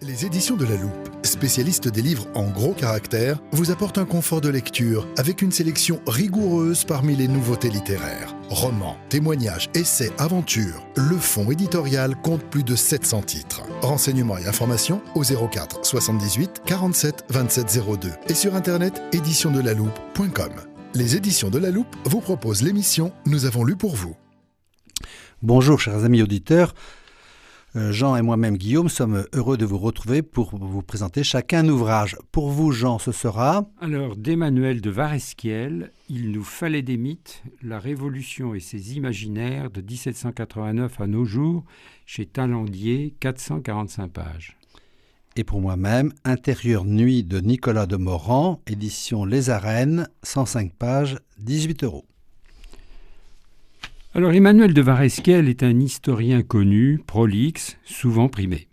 Les éditions de La Loupe, spécialistes des livres en gros caractères, vous apportent un confort de lecture avec une sélection rigoureuse parmi les nouveautés littéraires. Romans, témoignages, essais, aventures, le fonds éditorial compte plus de 700 titres. Renseignements et informations au 04 78 47 27 02 et sur internet éditiondelaloupe.com. Les éditions de La Loupe vous proposent l'émission Nous avons lu pour vous. Bonjour chers amis auditeurs. Jean et moi-même, Guillaume, sommes heureux de vous retrouver pour vous présenter chacun un ouvrage. Pour vous, Jean, ce sera... Alors, d'Emmanuel de Varesquiel, Il nous fallait des mythes, la Révolution et ses imaginaires de 1789 à nos jours, chez Talandier, 445 pages. Et pour moi-même, Intérieure nuit de Nicolas de Morand, édition Les Arènes, 105 pages, 18 €. Alors, Emmanuel de Varesquiel est un historien connu, prolixe, souvent primé.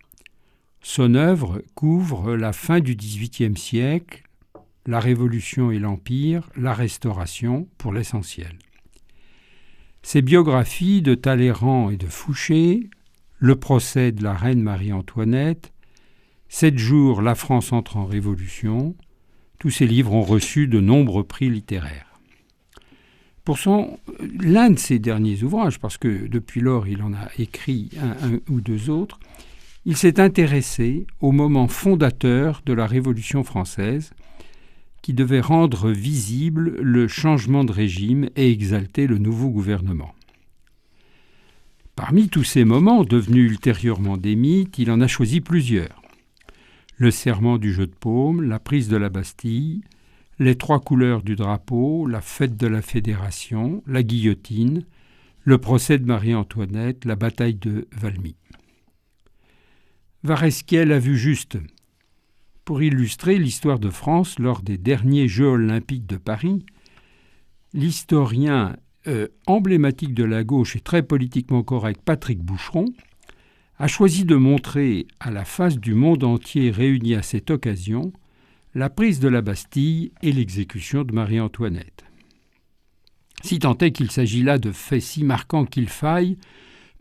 Son œuvre couvre la fin du XVIIIe siècle, la Révolution et l'Empire, la Restauration, pour l'essentiel. Ses biographies de Talleyrand et de Fouché, le procès de la reine Marie-Antoinette, 7 jours, la France entre en Révolution, tous ces livres ont reçu de nombreux prix littéraires. Pour l'un de ses derniers ouvrages, parce que depuis lors il en a écrit un ou deux autres, il s'est intéressé au moment fondateur de la Révolution française, qui devait rendre visible le changement de régime et exalter le nouveau gouvernement. Parmi tous ces moments, devenus ultérieurement des mythes, il en a choisi plusieurs. Le serment du jeu de paume, la prise de la Bastille, les 3 couleurs du drapeau, la fête de la Fédération, la guillotine, le procès de Marie-Antoinette, la bataille de Valmy. Varesquiel a vu juste. Pour illustrer l'histoire de France lors des derniers Jeux olympiques de Paris, l'historien emblématique de la gauche et très politiquement correct Patrick Boucheron a choisi de montrer à la face du monde entier réuni à cette occasion la prise de la Bastille et l'exécution de Marie-Antoinette. Si tant est qu'il s'agit là de faits si marquants qu'il faille,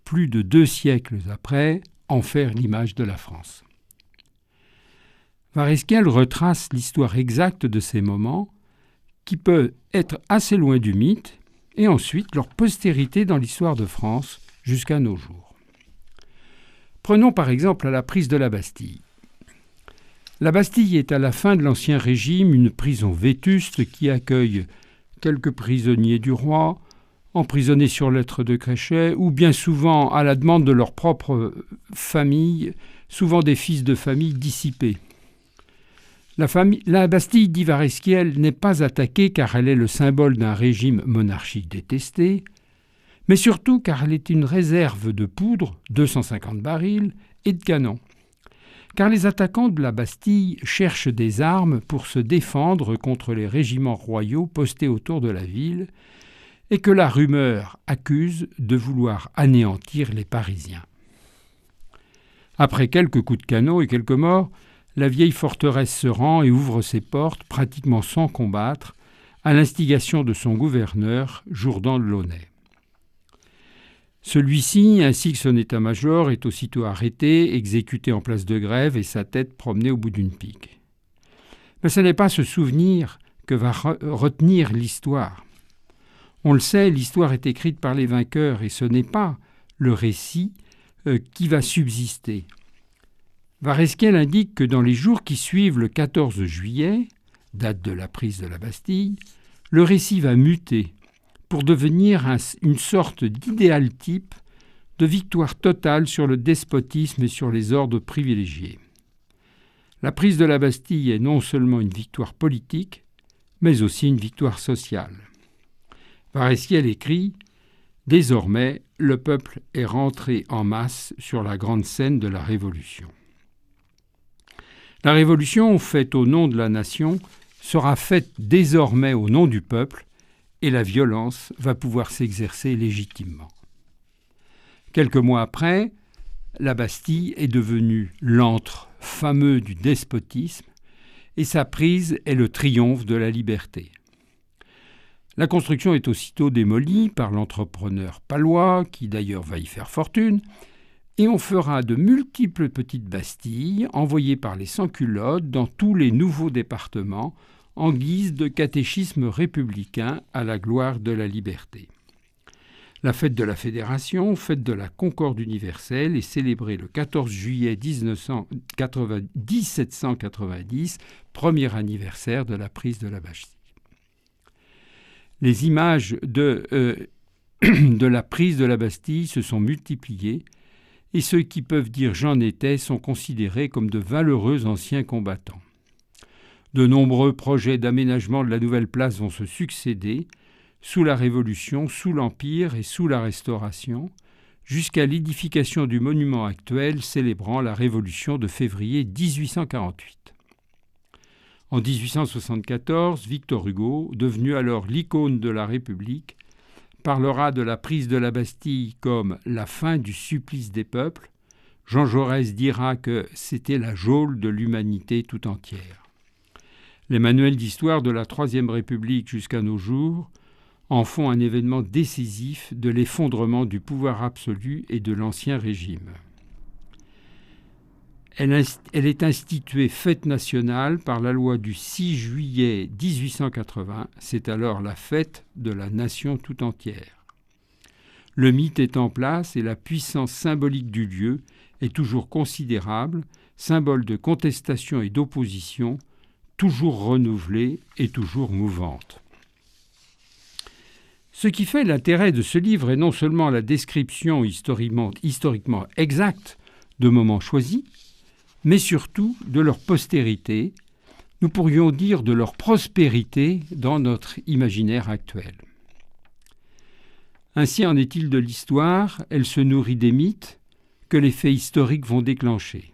plus de 2 siècles après, en faire l'image de la France. Varesquiel retrace l'histoire exacte de ces moments, qui peut être assez loin du mythe, et ensuite leur postérité dans l'histoire de France jusqu'à nos jours. Prenons par exemple la prise de la Bastille. La Bastille est à la fin de l'Ancien Régime une prison vétuste qui accueille quelques prisonniers du roi, emprisonnés sur lettre de Créchet, ou bien souvent à la demande de leur propre famille, souvent des fils de famille dissipés. La Bastille, dit Varesquiel, n'est pas attaquée car elle est le symbole d'un régime monarchique détesté, mais surtout car elle est une réserve de poudre, 250 barils, et de canons. Car les attaquants de la Bastille cherchent des armes pour se défendre contre les régiments royaux postés autour de la ville et que la rumeur accuse de vouloir anéantir les Parisiens. Après quelques coups de canon et quelques morts, la vieille forteresse se rend et ouvre ses portes pratiquement sans combattre à l'instigation de son gouverneur, Jourdan de Launay. Celui-ci, ainsi que son état-major, est aussitôt arrêté, exécuté en place de Grève et sa tête promenée au bout d'une pique. Mais ce n'est pas ce souvenir que va retenir l'histoire. On le sait, l'histoire est écrite par les vainqueurs et ce n'est pas le récit qui va subsister. Varesquiel indique que dans les jours qui suivent le 14 juillet, date de la prise de la Bastille, le récit va muter pour devenir une sorte d'idéal type de victoire totale sur le despotisme et sur les ordres privilégiés. La prise de la Bastille est non seulement une victoire politique, mais aussi une victoire sociale. Varesquiel écrit « Désormais, le peuple est rentré en masse sur la grande scène de la Révolution. La Révolution, faite au nom de la nation, sera faite désormais au nom du peuple, et la violence va pouvoir s'exercer légitimement. » Quelques mois après, la Bastille est devenue l'antre fameux du despotisme et sa prise est le triomphe de la liberté. La construction est aussitôt démolie par l'entrepreneur palois, qui d'ailleurs va y faire fortune, Et on fera de multiples petites bastilles envoyées par les sans-culottes dans tous les nouveaux départements en guise de catéchisme républicain à la gloire de la liberté. La fête de la Fédération, fête de la Concorde universelle, est célébrée le 14 juillet 1790, premier anniversaire de la prise de la Bastille. Les images de la prise de la Bastille se sont multipliées et ceux qui peuvent dire « j'en étais » sont considérés comme de valeureux anciens combattants. De nombreux projets d'aménagement de la nouvelle place vont se succéder sous la Révolution, sous l'Empire et sous la Restauration, jusqu'à l'édification du monument actuel célébrant la Révolution de février 1848. En 1874, Victor Hugo, devenu alors l'icône de la République, parlera de la prise de la Bastille comme la fin du supplice des peuples. Jean Jaurès dira que c'était la geôle de l'humanité tout entière. Les manuels d'histoire de la Troisième République jusqu'à nos jours en font un événement décisif de l'effondrement du pouvoir absolu et de l'Ancien Régime. Elle est instituée fête nationale par la loi du 6 juillet 1880. C'est alors la fête de la nation tout entière. Le mythe est en place et la puissance symbolique du lieu est toujours considérable, symbole de contestation et d'opposition, toujours renouvelée et toujours mouvante. Ce qui fait l'intérêt de ce livre est non seulement la description historiquement exacte de moments choisis, mais surtout de leur postérité, nous pourrions dire de leur prospérité dans notre imaginaire actuel. Ainsi en est-il de l'histoire, elle se nourrit des mythes que les faits historiques vont déclencher.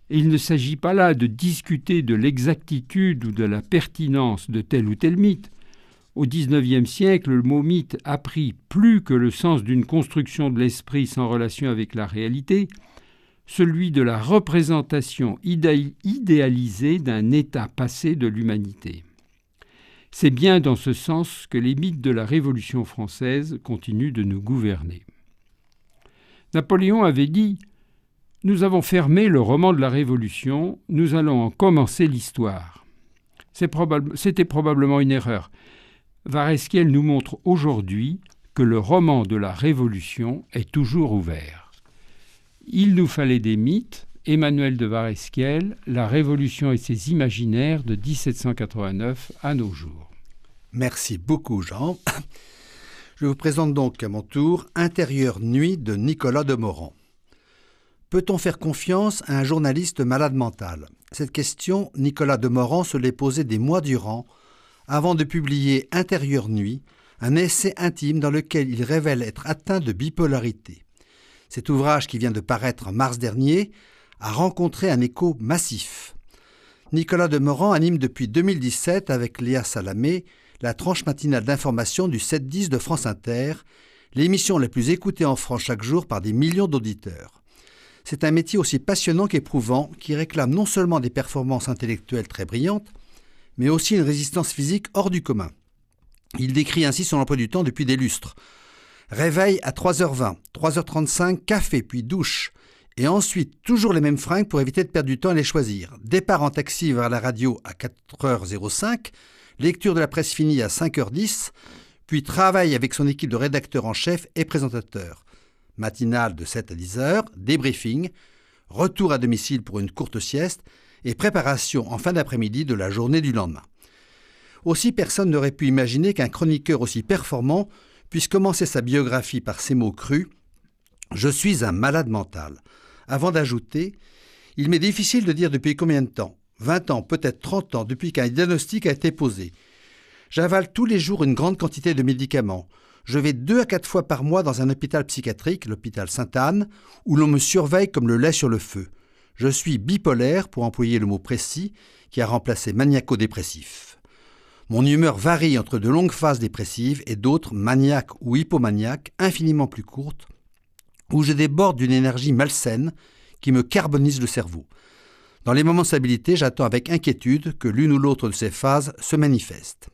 Et il ne s'agit pas là de discuter de l'exactitude ou de la pertinence de tel ou tel mythe. Au XIXe siècle, le mot mythe a pris plus que le sens d'une construction de l'esprit sans relation avec la réalité, celui de la représentation idéalisée d'un état passé de l'humanité. C'est bien dans ce sens que les mythes de la Révolution française continuent de nous gouverner. Napoléon avait dit « Nous avons fermé le roman de la Révolution, nous allons en commencer l'histoire ». C'était probablement une erreur. Varesquiel nous montre aujourd'hui que le roman de la Révolution est toujours ouvert. Il nous fallait des mythes, Emmanuel de Varesquiel, La Révolution et ses imaginaires de 1789 à nos jours. Merci beaucoup Jean. Je vous présente donc à mon tour Intérieure nuit de Nicolas Demorand. Peut-on faire confiance à un journaliste malade mental ? Cette question, Nicolas Demorand se l'est posée des mois durant avant de publier Intérieure nuit, un essai intime dans lequel il révèle être atteint de bipolarité. Cet ouvrage, qui vient de paraître en mars dernier, a rencontré un écho massif. Nicolas Demorand anime depuis 2017 avec Léa Salamé la tranche matinale d'information du 7-10 de France Inter, l'émission la plus écoutée en France chaque jour par des millions d'auditeurs. C'est un métier aussi passionnant qu'éprouvant qui réclame non seulement des performances intellectuelles très brillantes, mais aussi une résistance physique hors du commun. Il décrit ainsi son emploi du temps depuis des lustres. Réveil à 3h20, 3h35, café puis douche. Et ensuite, toujours les mêmes fringues pour éviter de perdre du temps et les choisir. Départ en taxi vers la radio à 4h05, lecture de la presse finie à 5h10, puis travail avec son équipe de rédacteurs en chef et présentateurs. Matinale de 7 à 10h, débriefing, retour à domicile pour une courte sieste et préparation en fin d'après-midi de la journée du lendemain. Aussi, personne n'aurait pu imaginer qu'un chroniqueur aussi performant puisse commencer sa biographie par ces mots crus « Je suis un malade mental », avant d'ajouter « Il m'est difficile de dire depuis combien de temps, 20 ans, peut-être 30 ans, depuis qu'un diagnostic a été posé. J'avale tous les jours une grande quantité de médicaments. Je vais 2 à 4 fois par mois dans un hôpital psychiatrique, l'hôpital Sainte-Anne, où l'on me surveille comme le lait sur le feu. Je suis bipolaire, pour employer le mot précis, qui a remplacé maniaco-dépressif. Mon humeur varie entre de longues phases dépressives et d'autres, maniaques ou hypomaniaques, infiniment plus courtes, où je déborde d'une énergie malsaine qui me carbonise le cerveau. Dans les moments de stabilité, j'attends avec inquiétude que l'une ou l'autre de ces phases se manifeste.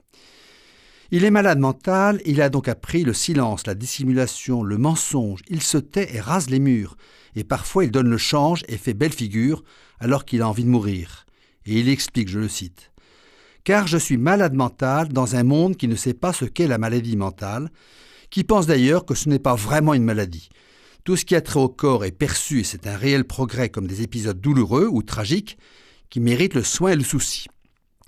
Il est malade mental, il a donc appris le silence, la dissimulation, le mensonge. Il se tait et rase les murs. Et parfois il donne le change et fait belle figure alors qu'il a envie de mourir. Et il explique, je le cite, « Car je suis malade mental dans un monde qui ne sait pas ce qu'est la maladie mentale, qui pense d'ailleurs que ce n'est pas vraiment une maladie. Tout ce qui a trait au corps est perçu, et c'est un réel progrès comme des épisodes douloureux ou tragiques qui méritent le soin et le souci.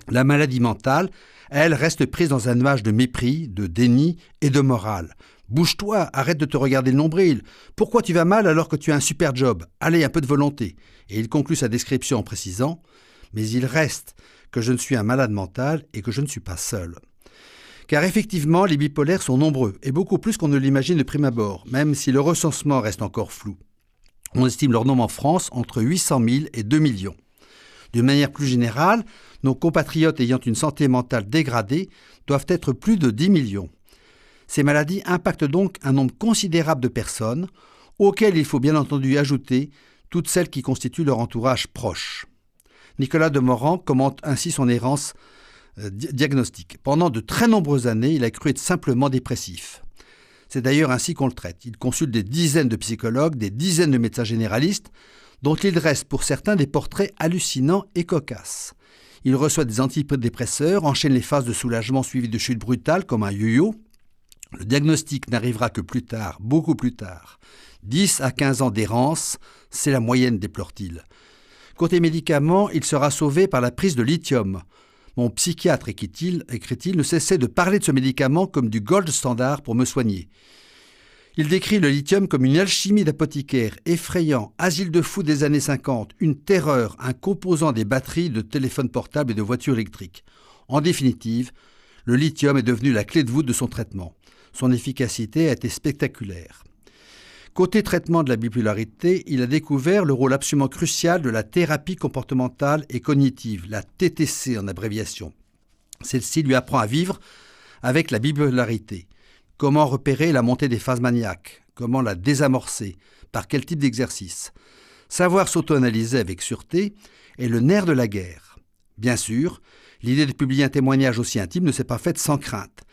La maladie mentale, elle, reste prise dans un nuage de mépris, de déni et de morale. Bouge-toi, arrête de te regarder le nombril. Pourquoi tu vas mal alors que tu as un super job? Allez, un peu de volonté. » Et il conclut sa description en précisant « Mais il reste que je ne suis un malade mental et que je ne suis pas seul. » Car effectivement, les bipolaires sont nombreux, et beaucoup plus qu'on ne l'imagine de prime abord, même si le recensement reste encore flou. On estime leur nombre en France entre 800 000 et 2 millions. De manière plus générale, nos compatriotes ayant une santé mentale dégradée doivent être plus de 10 millions. Ces maladies impactent donc un nombre considérable de personnes, auxquelles il faut bien entendu ajouter toutes celles qui constituent leur entourage proche. Nicolas Demorand commente ainsi son errance diagnostique. Pendant de très nombreuses années, il a cru être simplement dépressif. C'est d'ailleurs ainsi qu'on le traite. Il consulte des dizaines de psychologues, des dizaines de médecins généralistes, dont il dresse pour certains des portraits hallucinants et cocasses. Il reçoit des antidépresseurs, enchaîne les phases de soulagement suivies de chutes brutales comme un yo-yo. Le diagnostic n'arrivera que plus tard, beaucoup plus tard. 10 à 15 ans d'errance, c'est la moyenne, déplore-t-il. Côté médicaments, il sera sauvé par la prise de lithium. Mon psychiatre, écrit-il, ne cessait de parler de ce médicament comme du gold standard pour me soigner. Il décrit le lithium comme une alchimie d'apothicaire, effrayant, asile de fous des années 50, une terreur, un composant des batteries de téléphones portables et de voitures électriques. En définitive, le lithium est devenu la clé de voûte de son traitement. Son efficacité a été spectaculaire. Côté traitement de la bipolarité, il a découvert le rôle absolument crucial de la thérapie comportementale et cognitive, la TTC en abréviation. Celle-ci lui apprend à vivre avec la bipolarité. Comment repérer la montée des phases maniaques? Comment la désamorcer? Par quel type d'exercice? Savoir s'auto-analyser avec sûreté est le nerf de la guerre. Bien sûr, l'idée de publier un témoignage aussi intime ne s'est pas faite sans crainte.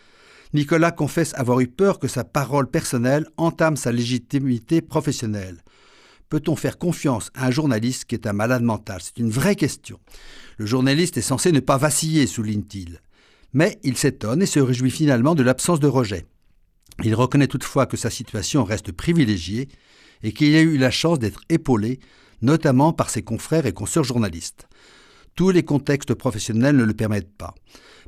Nicolas confesse avoir eu peur que sa parole personnelle entame sa légitimité professionnelle. Peut-on faire confiance à un journaliste qui est un malade mental? C'est une vraie question. Le journaliste est censé ne pas vaciller, souligne-t-il. Mais il s'étonne et se réjouit finalement de l'absence de rejet. Il reconnaît toutefois que sa situation reste privilégiée et qu'il a eu la chance d'être épaulé, notamment par ses confrères et consoeurs journalistes. Tous les contextes professionnels ne le permettent pas.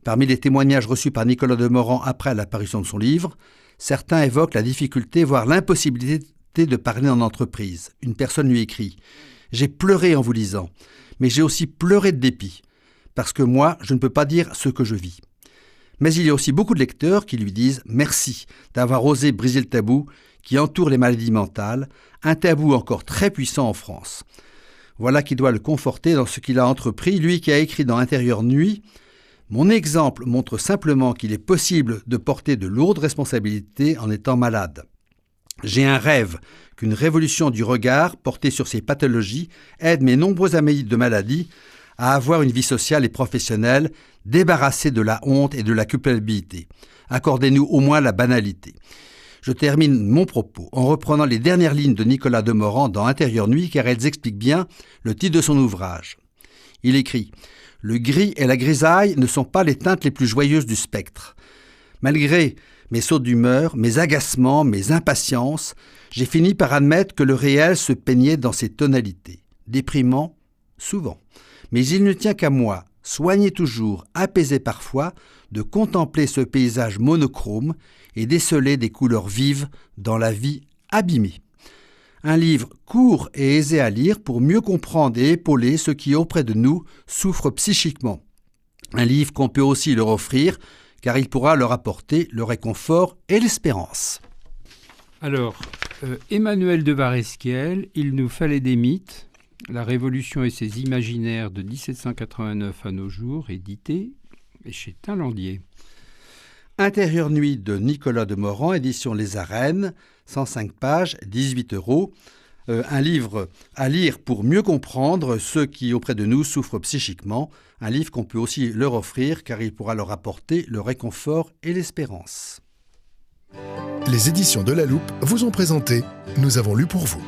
Parmi les témoignages reçus par Nicolas Demorand après l'apparition de son livre, certains évoquent la difficulté, voire l'impossibilité de parler en entreprise. Une personne lui écrit « J'ai pleuré en vous lisant, mais j'ai aussi pleuré de dépit, parce que moi, je ne peux pas dire ce que je vis. » Mais il y a aussi beaucoup de lecteurs qui lui disent « Merci d'avoir osé briser le tabou qui entoure les maladies mentales, un tabou encore très puissant en France. » Voilà qui doit le conforter dans ce qu'il a entrepris, lui qui a écrit dans Intérieur Nuit « Mon exemple montre simplement qu'il est possible de porter de lourdes responsabilités en étant malade. J'ai un rêve qu'une révolution du regard portée sur ces pathologies aide mes nombreux amis de maladies à avoir une vie sociale et professionnelle débarrassée de la honte et de la culpabilité. Accordez-nous au moins la banalité. » Je termine mon propos en reprenant les dernières lignes de Nicolas Demorand dans Intérieur Nuit car elles expliquent bien le titre de son ouvrage. Il écrit « Le gris et la grisaille ne sont pas les teintes les plus joyeuses du spectre. Malgré mes sauts d'humeur, mes agacements, mes impatiences, j'ai fini par admettre que le réel se peignait dans ces tonalités. Déprimant, souvent. Mais il ne tient qu'à moi, soigné toujours, apaisé parfois, de contempler ce paysage monochrome et déceler des couleurs vives dans la vie abîmée. Un livre court et aisé à lire pour mieux comprendre et épauler ceux qui, auprès de nous, souffrent psychiquement. Un livre qu'on peut aussi leur offrir, car il pourra leur apporter le réconfort et l'espérance. Alors, Emmanuel de Varesquiel, Il nous fallait des mythes, la Révolution et ses imaginaires de 1789 à nos jours, édité chez Talandier. Intérieur Nuit de Nicolas Demorand, édition Les Arènes, 105 pages, 18 €, un livre à lire pour mieux comprendre ceux qui, auprès de nous, souffrent psychiquement. Un livre qu'on peut aussi leur offrir car il pourra leur apporter le réconfort et l'espérance. Les éditions de La Loupe vous ont présenté « Nous avons lu pour vous ».